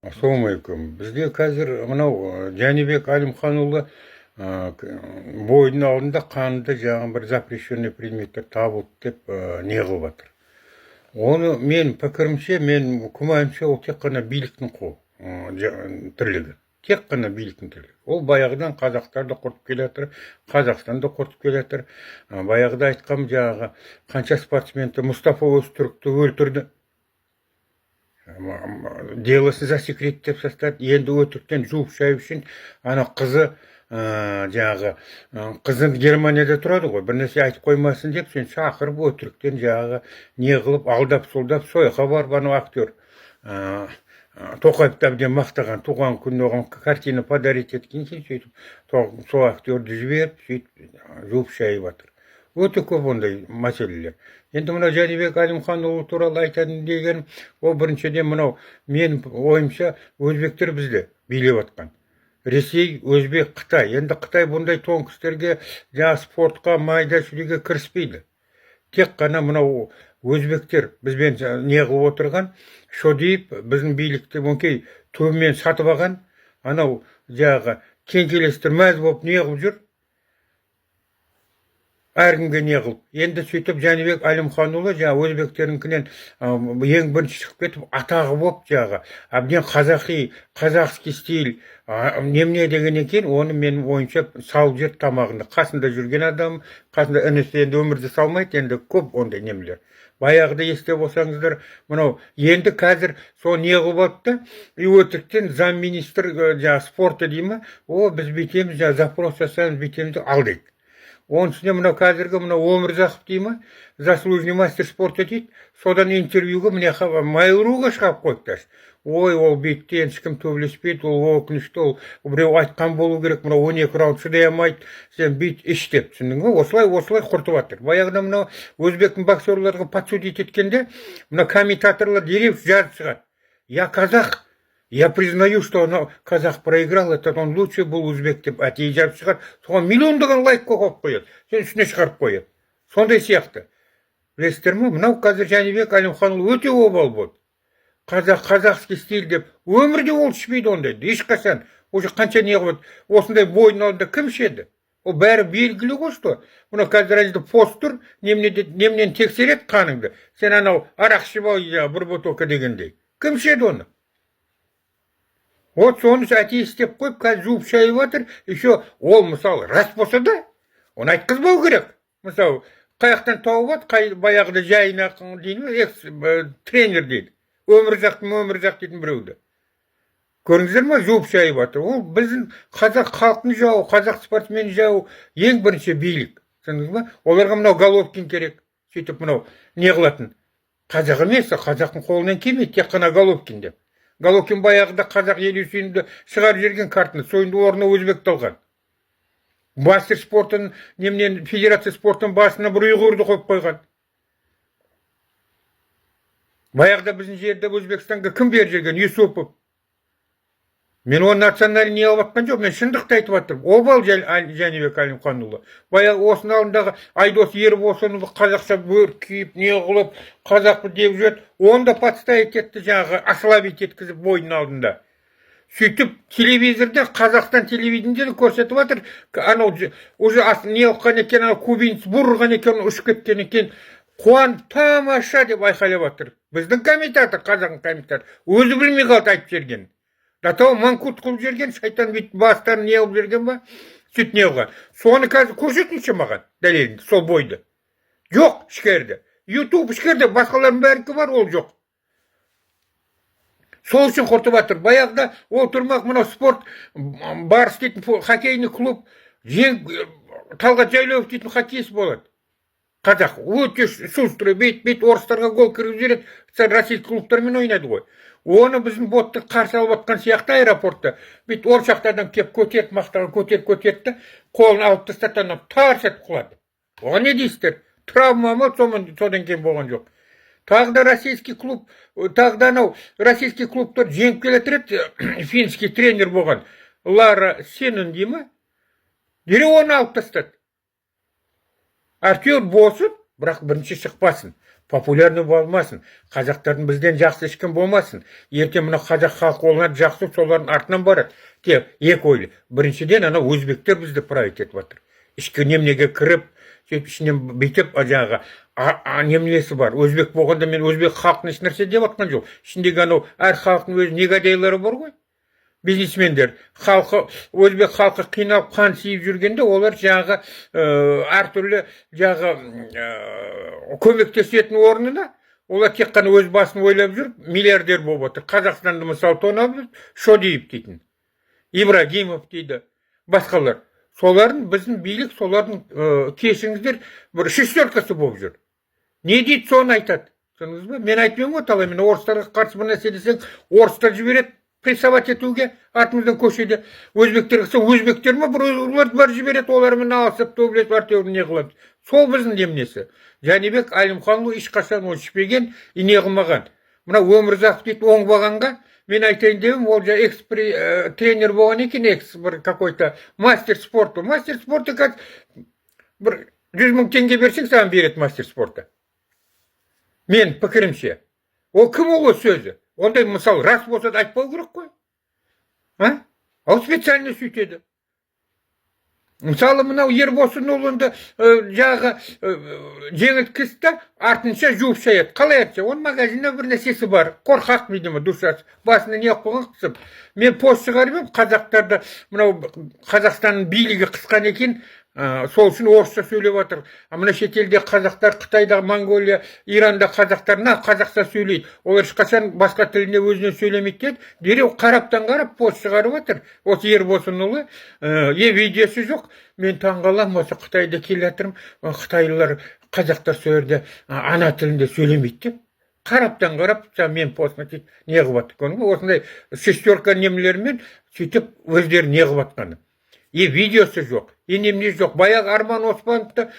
Ассалаумағалейкум. Бізде қазір мынау Жәнібек Әлімханұлы бойдың алдында қанды жаңағы бір запрещенный предметтер табылды деп не қылып жатыр. Оны мен пікірімше, мен күмәнімше, ол тек қана биліктің тірлігі. Тек қана биліктің тірлігі. Ол баяғыдан қазақтарды құртып келе жатыр, Қазақстанды құртып келе жатыр. Баяғыда айтқам жаңағы қанша спортсменді Мұстафа Өзтүрікті өлтірді. Делосын засекреттеп тастады. Енді өтіріктен жуып шайып үшін ана қызы жаңағы қызын Германияда тұрады ғой, бір нәрсе айтып қоймасын деп сен шақырып өтіріктен жаңағы не қылып алдап солдап сойқа барып анау актер Тоқаевты әбден мақтаған, туған күніне оған картина подарить еткен кейін сөйтіп сол актерді жіберіп сөйтіп жуып шайып жатыр. Өте көп ондай мәселелер. Енді мынау Жәнібек Әлімханұлы туралы айтатын деген, ол біріншіден мынау мен ойымша өзбектер бізді билеп жатқан. Ресей, Өзбек, Қытай. Енді Қытай бұндай тонкы істерге, жаңа спортқа, майда шүйге кіріспейді. Тек қана мынау өзбектер бізбен не қылып отырған, шодиып біздің билікті өңкей төбімен сатып алған, анау жаңағы кеңкелестер мәз болып не қылып жүр, әркімге не қылып. Енді сөйтіп Жәнібек Әлімханұлы жаңа өзбектерінкінен ең бірінші шығып кетіп атағы болып жаңағы әбден қазақский стиль немене дегеннен кейін оны мен ойынша салып жер тамағында қасында жүрген адам, қасында інісі енді өмірді салмайды, енді көп ондай немелер. Баяғыда есте болсаңыздар, мынау енді қазір сол не қылып атты, өтіріктен замминистр жаңағы спорты деймі, біз бүйтеміз, запрос жасаймыз, бүйтеміз ал дейді. Оның үстіне мынау қазіргі мынау Өмірзақов деймі, заслуженный мастер спорта дейді, содан интервьюге міне Майыруға шығап қойды. Ой, ол бетте ешкім төбелеспейді, ол өкінішті, ол біреу айтқан болу керек, мынау 12 раунд шыдай алмайды, сен бейт іш деп, түсіндің бе? Осылай құртып жатыр. Баяғыда мынау өзбектің боксерларға подсудить еткенде, мына комментаторлар дереу жазып шығады. Я казах, я признаю, что казах проиграл, этот он лучше был узбек деп әтей жазып шығады. Соған миллиондаған лайкқа қойып қояды. Сен үстіне шығарып қояды. Сондай сияқты. Білесіздер ме? Мынау қазір Жәнібек Әлімханұлы өте обал болды. Қазақский стиль деп өмірде ол ішпейді ондайды. Ешқашан. Уже қанша не қылып, осындай бойдың алдында кім ішеді? Ол бәрі белгілі ғой, что. Мына қазір әлде пост тұр, немнен тексереді қаныңды. Сен анау арақ ішіп ал, бір бутылка дегендей. Кім ішеді оны? Вот соны әтей істеп қойып, қазір жуып шайып жатыр. Еще ол мысалы рас болса да, оны айтқызбау керек. Мысалы, қаяқтан тауып ат, баяғыда жайына дейін, тренер дейді. Өмірзақ дейтін біреуді. Көріңіздер ма, жуып шайып жатыр. Ол біздің қазақ халқын жау, қазақ спортсмен жау, ең бірінші билік. Түсіндіңіз ма? Оларға мынау Головкин керек. Сөйтіп мынау не қылатын. Қазақ емес, қазақтың қолынан келмейді, тек қана Головкин деп. Головкин баяғыда қазақ ел үйсінді шығарып жерген картаны, сойынды орнына өзбекті алған. Мастер спортын, немнен федерация спорттың басына бір ұйғырды қойып қойған. Баяғыда біздің жерде Өзбекстанға кім бер жерген? Юсупов. Мен оны национальный не алып атқан жоқ, мен шындықты айтып аттым. Обал Жәнібек Әлімханұлы. Баяғы осының алдындағы Айдос Ербосынұлы қазақша бөр киіп, не қылып, қазақпы деп жүреді. Оны да подставить етті жаңағы, ослабить еткізіп бойдың алдында. Сөйтіп телевизорда, Қазақстан телевидениеде көрсетіп жатыр. Анау уже не оққан екен, анау кубинец бұрған екен, ұшып кеткен екен. Қуанып тамаша деп айқайлап жатыр. Біздің комментатор, қазақтың комментатор, өзі білмей қалды айтып жерген. Датау манкут қылып жерген, шайтан бит бастарын не қылып жерген ба? Сөйт не қылған. Соны қазір көрсетінші маған, дәлелінде, сол бойды. Жоқ, ішкерді. YouTube ішкерді, басқалардың бәрікі бар, ол жоқ. Сол үшін құртып жатыр. Баяғыда ол тұрмақ мынау спорт барыс дейтін хоккейный клуб, Талғат Жайлауов дейтін хоккейист болады. Қазақ өте шустрый, бейт орыстарға гол кіргізіп жібереді, российский клубтармен ойнайды ғой. Оны біздің ботты қарсы алып атқан сияқты аэропортта. Бейт оршақтардан кеп көтеріп, мақтаған көтерді, қолын алып тастады, тарс етіп құлады. Оған не дейсіздер? Травма ма, содан кейін болған жоқ. Тағда российский клуб, тағда анау российский клубтар жеңіп келетіреді, финский тренер болған. Лара Сенін деймі? Дереу оны алып тастады. Актер болсын, бірақ бірінші шықпасын. популярный болмасын. Қазақтардың бізден жақсы ешкім болмасын. Ертең мына қазақ халқы олар жақсы, солардың артынан барады. Тек екі ойлы. Біріншіден ана өзбектер бізді править етіп жатыр. Ішкі немнеге кіріп, сөйтіп ішінен бүйтіп жаңағы немнесі бар. Өзбек болғанда мен өзбек халқын еш нәрсе деп жатқан жоқ. Ішіндегі анау әр халықтың өз негодайлары бар ғой. Бизнесмендер, халқы, өзбек халқы қиналып қан сүйіп жүргенде олар жаңағы әртүрлі жаңағы көмектесетін орнына олар тек қана өз басын ойлап жүріп миллиардер болып отыр. Қазақстанды мысалы тонап Шодиев дейтін, Ибрагимов дейді, басқалар. Солардың біздің билік, солардың кешіңіздер бір шестеркасы болып жүр. Не дейді, соны айтады. Мен айтпаймын ғой, талай мен орыстарға қарсы бір нәрсе десең, орыстар жібереді прессовать етуге артымыздан көшеде. Өзбектер қылса, өзбектер ма бір оларды бар жібереді, олармен алысып төбелесіп артеуін не қыламыз. Сол біздің немнесі. Жәнібек Әлімханұлы ешқашан ол ішпеген, не қылмаған. Мына Өмірзақов дейді оңбағанға мен айтайын дедім, ол тренер болған екен, бір какой-то мастер спорта. Мастер спорта как бір 100 000 теңге берсең, саған береді мастер спорта. Мен пікірімше. Ол кім ол сөзі? Ондай мысалы рас болса да айтпау керек қой. Ол специально сөйтеді. Мысалы мынау Ербосынұлында жағы жеңілткісті артынша жуып шаяды. Қалай айтса? Оның магазинде бір нәрсесі бар. Қорқақ видимо, душасы. Басына не қойған қысып. Мен пост шығарып едім, қазақтарды мынау Қазақстанның билігі қысқан екен. Сол үшін орысша сөйлеп жатыр. Мына шетелде қазақтар, Қытайда, Монголия, Иранда қазақтар қазақша сөйлейді. Олар ешқашан басқа тілінде өзінен сөйлемейді деді. Дереу қараптан қарап пост шығарып жатыр. Осы Ербосынұлы, видеосы жоқ. Мен таңғаламын, осы Қытайда келе жатырмын. Қытайлар, қазақтар сөйледі, ана тілінде сөйлемейді деп. Қараптан қарап, мен постына не қылып жатыр. Осындай шестерка немелермен сөйтіп өздері не қылып жатқаны. Видеосы жоқ, немне жоқ. Баяғы Арман Оспановты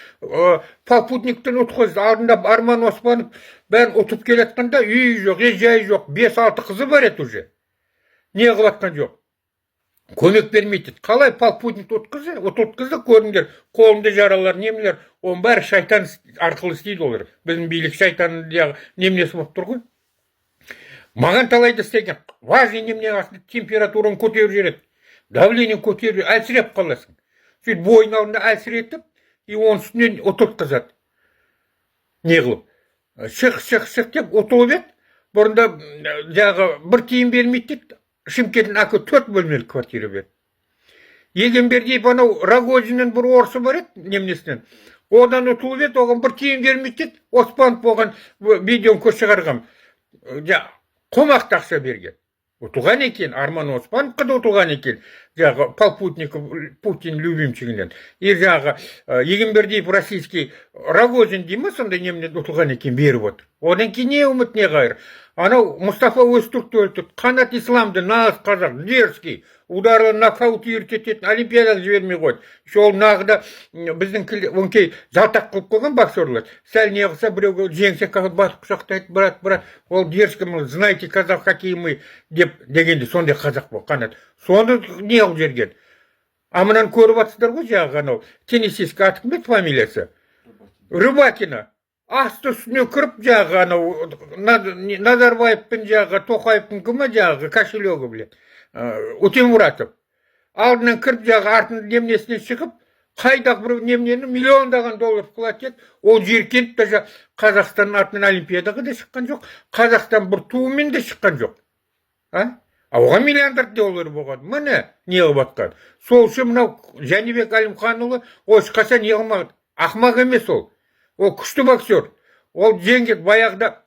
попутниктен ұтқызды. Алдында Арман Оспанов бәрін ұтып келетқанда үй жоқ, жай жоқ, 5-6 қызы бар еді уже. Не қылатқан жоқ. Көмек бермейді. Қалай попутник ұтқызды көріңдер. Қолында жаралар, немелер. Оның бәрі шайтан арқылы істейді олар. Біздің билік шайтанның немнесі болып тұр ғой. Маған талайды істеген. Важный немне температураны көтеріп жібереді. Давление көтеріп, әлсіреп қаласың. Сөйтіп бойын алдында әлсіретіп, оның үстінен ұтылтқызады. Не қылып? Шық деп ұтылып еді. Бұрында жағы бір тиын бермейді дейді. Шымкенттің әкі 4 бөлмелі квартира берді. Егенбердиев анау Рогозиннің бір орысы бар еді, немнесінен. Одан ұтылып еді, оған бір тиын бермейді дейді. Оспанов болған видеоны шығарғам. Қомақты ақша берген. Ұтылған екен, Арман Оспановқа да ұтылған екен. Жағы Полпутников Путин любимчігінен. Жағы Егенбердиев российский Рогозин деймі, сонда немнен ұтылған екен беріп отыр. Одан кейін не үміт, не қайыр. Анау Мұстафа Өзтүркті өлтірді. Қанат Исламды нағыз қазақ, дерзкий, удары нокаут үйрететін олимпиадаға жібермей қойды. Сол нағыда біздің өңкей жалтақ қылып қойған боксерлар. Сәл не қылса біреуге жеңсе батып құшақтайды, брат, ол дерзкий, знаете, казах какие мы дегенде сондай қазақ бол, Қанат. Соны не қылып жерген. А мынаны көріп жатсыздар ғой, жағы анау теннисистка аты кім еді фамилиясы? Рыбакина. Асты үстіне кіріп жағы анау Назарбаевтың жағы Тоқаевтың кімі жағы кошелегі білет. Утемуратов. Алдынан кіріп жағы артын немнесінен шығып, қайдақ бір немнені миллиондаған доллар қылат еді. Ол жеркент даже Қазақстанның артынан олимпиадаға да шыққан жоқ. Қазақстан бір туымен де шыққан жоқ. Оған миллиард доллар болған. Міне не қылып жатқан. Сол үшін мынау Жәнібек Әлімханұлы осы қашан не қылмаған. Ақмақ емес ол. Ол күшті боксер. Ол жеңгет баяғыда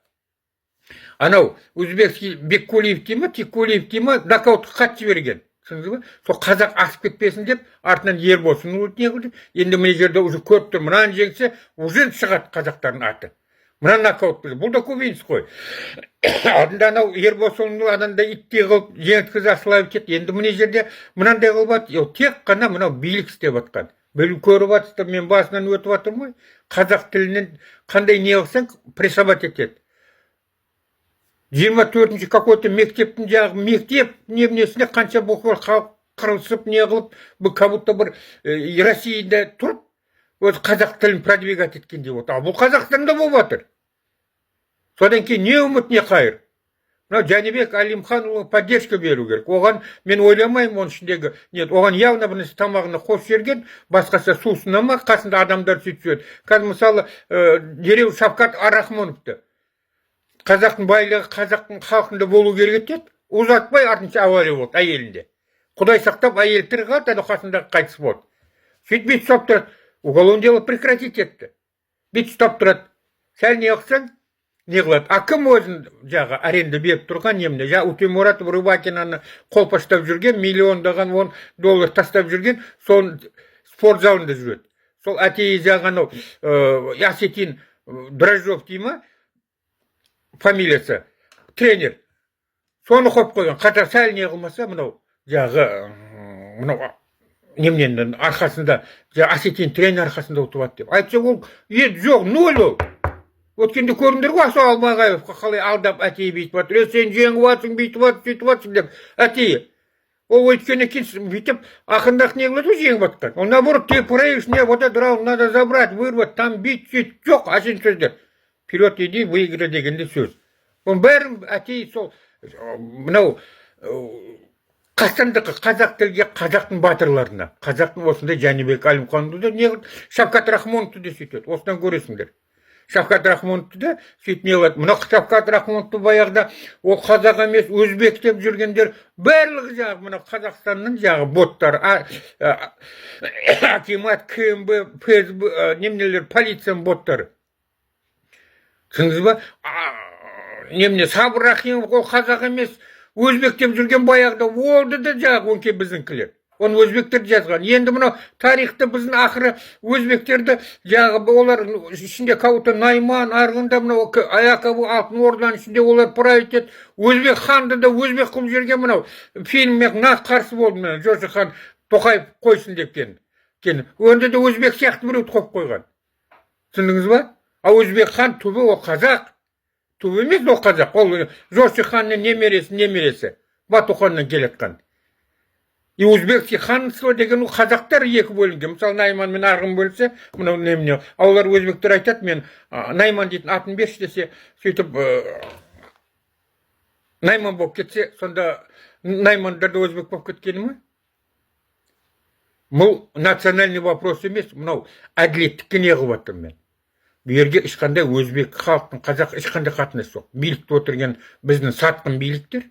анау өзбекский Беккулиев деймі, Тиккулиев деймі нокаутқа қатты жіберген. Сол қазақ асып кетпесін деп артынан Ербосынұлы не қылды. Енді мына жерде уже көріп тұр. Мынаны жеңсе уже шығады қазақтардың аты. Мына нокаут білді. Бұл да көбейінсіз қой. Алдында анау Ербосынұлы аданда иттей қылып жеңіткізі асылайып кетті. енді мына жерде мынандай қылып жатыр. Тек қана мынау билік істеп жатқан. Біліп көріп жатсыздар, мен басынан өтіп жатырмын ғой. Қазақ тілінен қандай не қылсаң прессовать етеді. 24-ші какой-то мектептің жағы мектеп немнесіне қанша бұқыр қырылысып не қылып, бұл как будто бір Россияда тұрып, өз қазақ тілін продвигать еткендей отыр. Бұл Қазақстанда болып жатыр. Содан кейін не үміт, не қайыр. Мынау Жәнібек Әлімханұлы поддержка беру керек. Оған мен ойламаймын оның ішіндегі. Нет, оған явно бір нәрсе тамағына қосып жіберген, басқасы сусына ма, қасында адамдар сөйтіп жүреді. Қазір мысалы дереу Шавкат Арахмоновты қазақтың байлығы қазақтың халқында болу керек еді. Ұзатпай артынша авария болды әйелінде. Құдай сақтап, әйелі тірі қалды, қасындағы қайтыс болды. Сөйтіп бет ұстап тұрады. Уголовное дело прекратить етті. Бет ұстап тұрады. Сәл не қылсаң, не қылады. А кім өзін жағы аренда беріп тұрған неміне? Утемуратов Рыбакинаны қолпаштап жүрген, миллиондаған $10 тастап жүрген, сол спорт залында жүреді. Сол әтейі жағаны Осетин Дрожжов дейма, фамилиясы, тренер. Соны қойып қойған. Қатар сәл не қылмаса, мынау жағы, мынау немнен арқасында, Осетин тренер арқасында ұтывады деп. Айтса ол, жоқ, нөл ол. Өткенде көріңдер ғой, Асау Алмағаевқа қалай алдап әтейі бейтіп жатыр. Сен жеңіп жатсың, бейтіп жатсың, сөйтіп жатсың деп. Әтейі. Ол өйткені кейін бүйтіп, ақындақ не қылады, жеңіп жатқан. Он наоборот, ты проигрышь, вот этот раунд надо забрать, вырвать, там бить, сөйтіп, жоқ, ашын сөздер. Вперед иди, выиграй дегенде сөз. Он бәрін әтейі сол, мынау, қастандықы қазақ тілге, қазақтың батырларына, қазақтың осындай Жәнібек Әлімханұлы не қылды, Шавкат Рахмоновты да сөйтеді. Осыдан көресіңдер. Шавкат Рахмоновты да сөйтіп не қылады. Мына Шавкат Рахмоновты баяғыда ол қазақ емес, өзбек деп жүргендер барлығы жағы мына Қазақстанның жағы боттар, акимат, КМБ, ФСБ, немнелер, полицияның боттары. Түсіңіз ба? Немне Сабыр Рахимов ол қазақ емес, өзбек деп жүрген баяғыда олды да жағы онке біздіңкілер. Оны өзбектер жазған. Енді мынау тарихты біздің ақыры өзбектерді жағы олар ішінде кауыты Найман, арғында мынау Аяқабы алтын орданың ішінде олар править ет. Өзбек ханды да өзбек қылып жүрген мынау фильмге нақ қарсы болды мына Жошы хан Тоқаев қойсын деп кен. Онда да өзбек сияқты біреуді қойып қойған. Түсіндіңіз ба? А өзбек хан түбі ол қазақ. Түбі емес ол қазақ. Ол Жошы ханның немересі. Батуханнан келетқан. И өзбекский ханство деген қазақтар екі бөлінген. Мысалы, Найман мен Арғын бөлінсе, мынау немене. Олар өзбектер айтады, мен Найман дейтін атын берші десе, сөйтіп Найман болып кетсе, сонда Наймандарды өзбек болып кеткені ме? Бұл национальный вопрос емес, мынау әділеттікке не қылып жатырмын мен. Бұл жерге ешқандай өзбек халықтың қазақ ешқандай қатынасы жоқ. Билікте отырған біздің сатқын биліктер,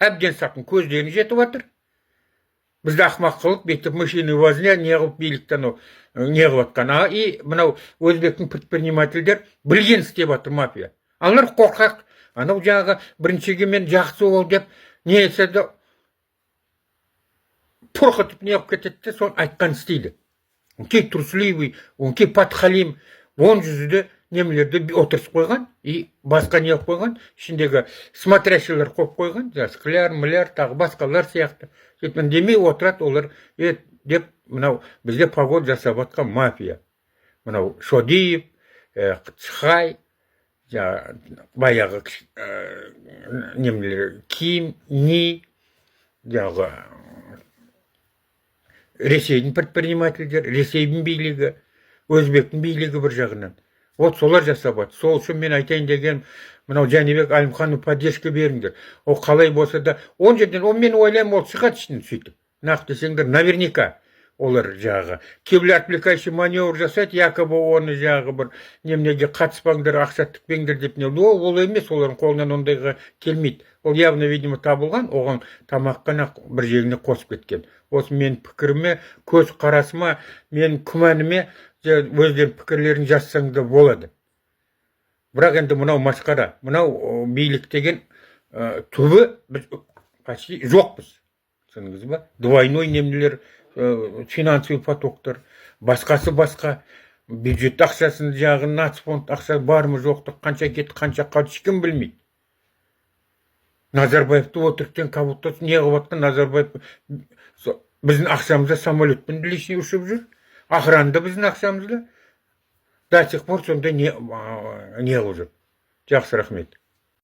әбден сатқын көздеріне жетіп жатыр. Бізді ақмақ қылып, бетіп мышиный возня не қылып биліктен не қылып атқан. И мынау өзбектің предпринимательдер білген істеп жатыр мафия. Алар қорқақ. Анау жағы біріншіге мен жақсы ол деп не етседі пұрқытып не қылып кетеді, соны айтқан істейді. Онкей тұрсылейбей, онкей патхалим, 10 жүзді немелерді отырсып қойған, и басқа не қойып қойған, ішіндегі смотрящийлер қойып қойған, скляр, міляр, тағы басқалар сияқты. Сөйтмен демей отырады олар, деп мынау бізде погод жасап атқан мафия. Мынау Шодиев, Цхай, баяғы немелер Ким, Ни, жағы Ресейдің предпринимательдер, Ресейдің билігі, Өзбектің билігі бір жағынан. Вот солар жасап атты. Сол үшін мен айтайын деген, мынау Жәнібек Әлімханұлы поддержка беріңдер. Ол қалай болса да, он жерден, мен ойлаймын, ол шығады ішінен сөйтіп. Нақ десеңдер, наверняка олар жағы. Кейбір отвлекающий маневр жасайды, якобы оны жағы бір немнеге қатыспаңдар, ақша тікпеңдер деп не. Ол емес, олардың қолынан ондайға келмейді. Ол явно, видимо, табылған, оған тамаққана бір жеріне қосып кеткен. Осы мен пікіріме, көз қарасыма, мен күмәніме өздерін пікірлерін жазсаң да болады. Бірақ енді мынау масқара, мынау билік деген түбі почти жоқпыз. Түсініңіз ба? Двойной немелер, финансовый потоктар, басқасы басқа, бюджет ақшасын жағы, нацфонд ақша бар ма жоқты, қанша кетті, қанша қалды, ешкім білмейді. Назарбаевты отырықтен кабуттасы не қылып Назарбаев біздің ақшамызда самолетпен лишний ұшып жүр. Охранда біздің ақшамызда. До сих пор сонда не қылып жүр. Жақсы, рахмет.